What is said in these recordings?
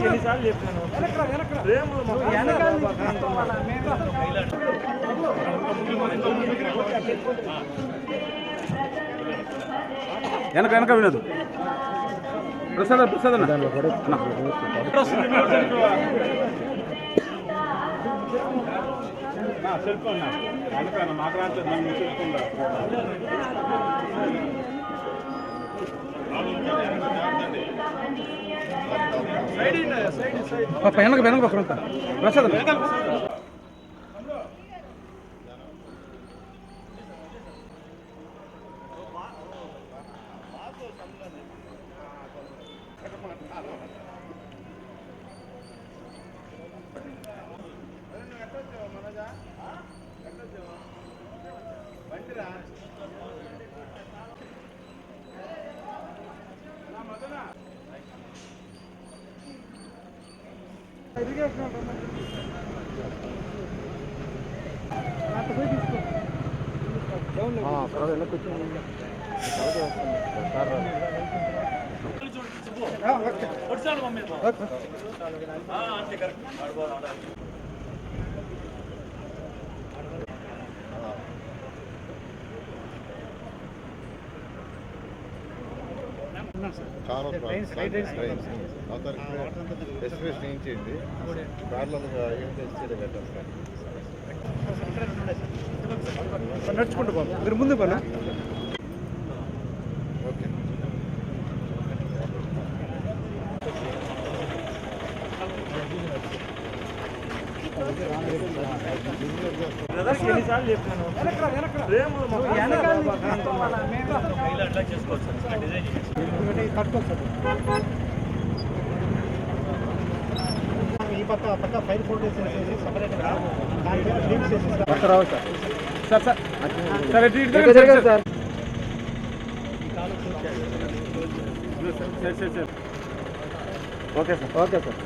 ఎన్నిసార్లు చెప్పాను వెనక వెనక వినదు ప్రసాద్ ప్రసాద్ సెల్ఫ్ అన్నా అందుకన్నా మాకు రాలేదు నన్ను చెప్పుకుందా వెనక వెనక ప్రసాద్ చేయించేయండి ప్యారలల్గా ఏం చేస్తే పెట్టాలి నడుచుకుంటూ బాబు మీరు ముందు పని ఓకే ఎన్నిసార్లు చెప్పాను ఈ పక్క పక్క ఫైల్ ఫోటోస్ వేసేసి సపరేట్గా రావు sir sir sir sir okay sir okay sir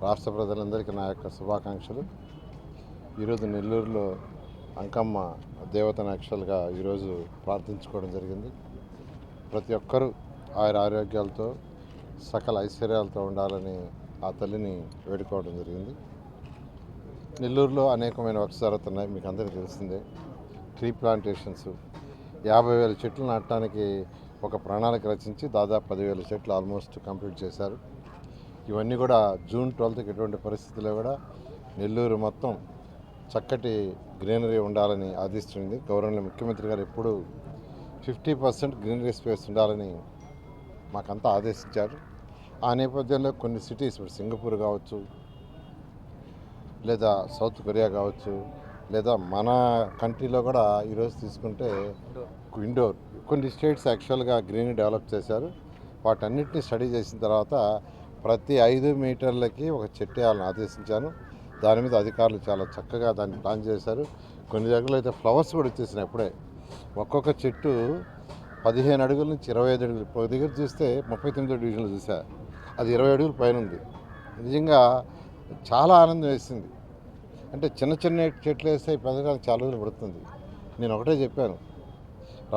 రాష్ట్ర ప్రజలందరికీ నా యొక్క శుభాకాంక్షలు. ఈరోజు నెల్లూరులో అంకమ్మ దేవతను యాక్చువల్గా ఈరోజు ప్రార్థించుకోవడం జరిగింది. ప్రతి ఒక్కరూ ఆరోగ్యాలతో సకల ఐశ్వర్యాలతో ఉండాలని ఆ తల్లిని వేడుకోవడం జరిగింది. నెల్లూరులో అనేకమైన వర్క్స్ జరుగుతున్నాయి, మీకు అందరికీ తెలిసిందే. ట్రీ ప్లాంటేషన్స్ 50,000 చెట్లు నాటడానికి ఒక ప్రణాళిక రచించి దాదాపు 10,000 చెట్లు ఆల్మోస్ట్ కంప్లీట్ చేశారు. ఇవన్నీ కూడా జూన్ 12కి ఎటువంటి పరిస్థితుల్లో కూడా నెల్లూరు మొత్తం చక్కటి గ్రీనరీ ఉండాలని ఆదేశించింది. గౌరవనీయ ముఖ్యమంత్రి గారు ఎప్పుడు 50% గ్రీనరీ స్పేస్ ఉండాలని మాకంతా ఆదేశించారు. ఆ నేపథ్యంలో కొన్ని సిటీస్, ఇప్పుడు సింగపూర్ కావచ్చు, లేదా సౌత్ కొరియా కావచ్చు, లేదా మన కంట్రీలో కూడా ఈరోజు తీసుకుంటే ఇండోర్ కొన్ని స్టేట్స్ యాక్చువల్గా గ్రీనరీ డెవలప్ చేశారు. వాటన్నిటిని స్టడీ చేసిన తర్వాత ప్రతి 5 మీటర్లకి ఒక చెట్టు వేయాలని ఆదేశించాను. దాని మీద అధికారులు చాలా చక్కగా దాన్ని ప్లాన్ చేశారు. కొన్ని దగ్గరలో అయితే ఫ్లవర్స్ కూడా వచ్చేసినాయి. అప్పుడే ఒక్కొక్క చెట్టు 15 అడుగుల నుంచి 25 అడుగులు. ఒక దగ్గర చూస్తే 39వ డివిజన్లో చూసా, అది 20 అడుగుల పైన ఉంది. నిజంగా చాలా ఆనందం వేసింది. అంటే చిన్న చిన్న చెట్లు వేస్తే పెద్దగా చాలా రోజులు పడుతుంది. నేను ఒకటే చెప్పాను,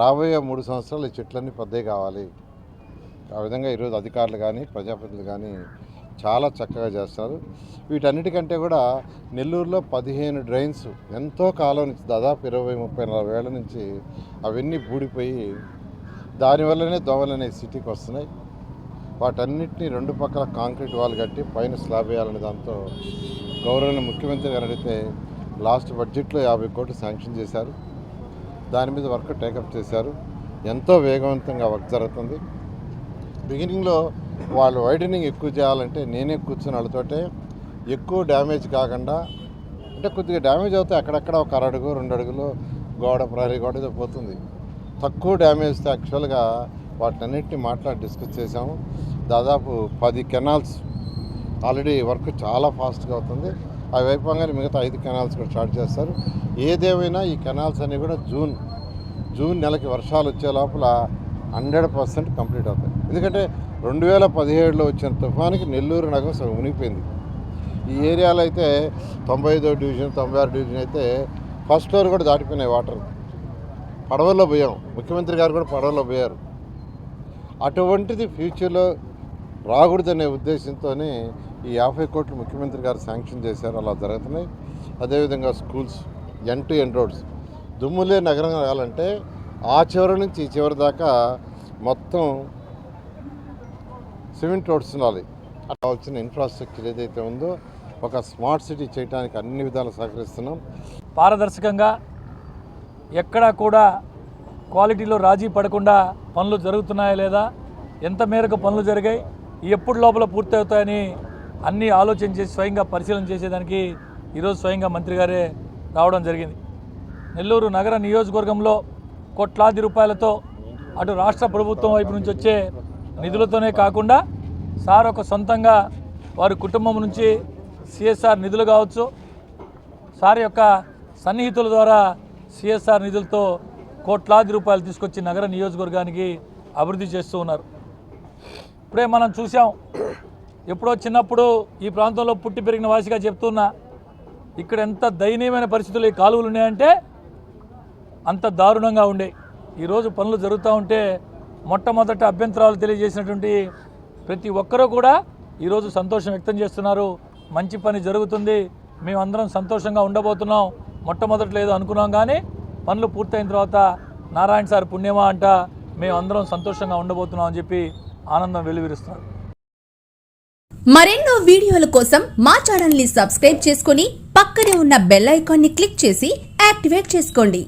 రాబోయే 3 సంవత్సరాలు ఈ చెట్లన్నీ పెద్దవి కావాలి. ఆ విధంగా ఈరోజు అధికారులు కానీ ప్రజాప్రతినిధులు కానీ చాలా చక్కగా చేస్తారు. వీటన్నిటికంటే కూడా నెల్లూరులో 15 డ్రైన్స్ ఎంతో కాలం నుంచి దాదాపు 20, 30, 40 ఏళ్ల నుంచి అవన్నీ బూడిపోయి దానివల్లనే దోమలు అనే సిటీకి వస్తున్నాయి. వాటన్నిటిని 2 పక్కల కాంక్రీట్ వాల్ కట్టి పైన స్లాబ్ వేయాలనే దాంతో గౌరవనీయ ముఖ్యమంత్రి గారు అడిగితే లాస్ట్ బడ్జెట్లో 50 కోట్లు శాంక్షన్ చేశారు. దాని మీద వర్క్ టేకప్ చేశారు. ఎంతో వేగవంతంగా వర్క్ జరుగుతుంది. బిగినింగ్లో వాళ్ళు వైడనింగ్ ఎక్కువ చేయాలంటే నేనే కూర్చుని వాళ్ళతోటే ఎక్కువ డ్యామేజ్ కాకుండా, అంటే కొద్దిగా డ్యామేజ్ అవుతాయి అక్కడక్కడ, ఒక 1 అడుగు 2 అడుగులు గోడ, ప్రహరీ గోడ పోతుంది. తక్కువ డ్యామేజ్తో యాక్చువల్గా వాటినన్నింటినీ మాట్లాడి డిస్కస్ చేసాము. దాదాపు 10 కెనాల్స్ ఆల్రెడీ వర్క్ చాలా ఫాస్ట్గా అవుతుంది. అవి అయిపోగానే మిగతా 5 కెనాల్స్ కూడా స్టార్ట్ చేస్తారు. ఏదేమైనా ఈ కెనాల్స్ అన్నీ కూడా జూన్ నెలకి వర్షాలు వచ్చే లోపల 100% కంప్లీట్ అవుతాయి. ఎందుకంటే 2017లో వచ్చిన తుఫానికి నెల్లూరు నగరం సగం మునిగిపోయింది. ఈ ఏరియాలో అయితే 95వ డివిజన్ 96 డివిజన్ అయితే ఫస్ట్ ఫ్లోర్ కూడా దాటిపోయినాయి వాటర్. పడవల్లో పోయాం, ముఖ్యమంత్రి గారు కూడా పడవల్లో పోయారు. అటువంటిది ఫ్యూచర్లో రాకూడదనే ఉద్దేశంతోనే ఈ 50 కోట్లు ముఖ్యమంత్రి గారు శాంక్షన్ చేశారు. అలా జరుగుతున్నాయి. అదేవిధంగా schools, end to end roads, దుమ్ములే నగరం కావాలంటే ఆ చివరి నుంచి ఈ చివరి దాకా మొత్తం సిమెంట్ రోడ్స్ ఉండాలి. అట్లా వచ్చిన ఇన్ఫ్రాస్ట్రక్చర్ ఏదైతే ఉందో ఒక స్మార్ట్ సిటీ చేయడానికి అన్ని విధాలు సహకరిస్తున్నాం. పారదర్శకంగా ఎక్కడా కూడా క్వాలిటీలో రాజీ పడకుండా పనులు జరుగుతున్నాయా లేదా, ఎంత మేరకు పనులు జరిగాయి, ఎప్పుడు లోపల పూర్తవుతాయని అన్నీ ఆలోచన చేసి స్వయంగా పరిశీలన చేసేదానికి ఈరోజు స్వయంగా మంత్రి గారే రావడం జరిగింది. నెల్లూరు నగర నియోజకవర్గంలో కోట్లాది రూపాయలతో అటు రాష్ట్ర ప్రభుత్వం వైపు నుంచి వచ్చే నిధులతోనే కాకుండా సార్ ఒక సొంతంగా వారి కుటుంబం నుంచి సిఎస్ఆర్ నిధులు కావచ్చు, సార్ యొక్క సన్నిహితుల ద్వారా సిఎస్ఆర్ నిధులతో కోట్లాది రూపాయలు తీసుకొచ్చి నగర నియోజకవర్గానికి అభివృద్ధి చేస్తూ ఉన్నారు. ఇప్పుడే మనం చూసాం, ఎప్పుడో చిన్నప్పుడు ఈ ప్రాంతంలో పుట్టి పెరిగిన వాసిగా చెప్తున్నా, ఇక్కడ ఎంత దయనీయమైన పరిస్థితులు ఈ కాలువలు ఉన్నాయంటే అంత దారుణంగా ఉండే. ఈరోజు పనులు జరుగుతూ ఉంటే మొట్టమొదట అభ్యంతరాలు తెలియజేసినటువంటి ప్రతి ఒక్కరూ కూడా ఈరోజు సంతోషం వ్యక్తం చేస్తున్నారు. మంచి పని జరుగుతుంది, మేమందరం సంతోషంగా ఉండబోతున్నాం. మొట్టమొదటి లేదు అనుకున్నాం, కానీ పనులు పూర్తయిన తర్వాత నారాయణ సార్ పుణ్యమా అంట మేమందరం సంతోషంగా ఉండబోతున్నాం అని చెప్పి ఆనందం వెలువరిస్తున్నారు. మరెన్నో వీడియోల కోసం మా ఛానల్ ని సబ్స్క్రైబ్ చేసుకుని పక్కనే ఉన్న బెల్ ఐకాన్ ని క్లిక్ చేసి యాక్టివేట్ చేసుకోండి.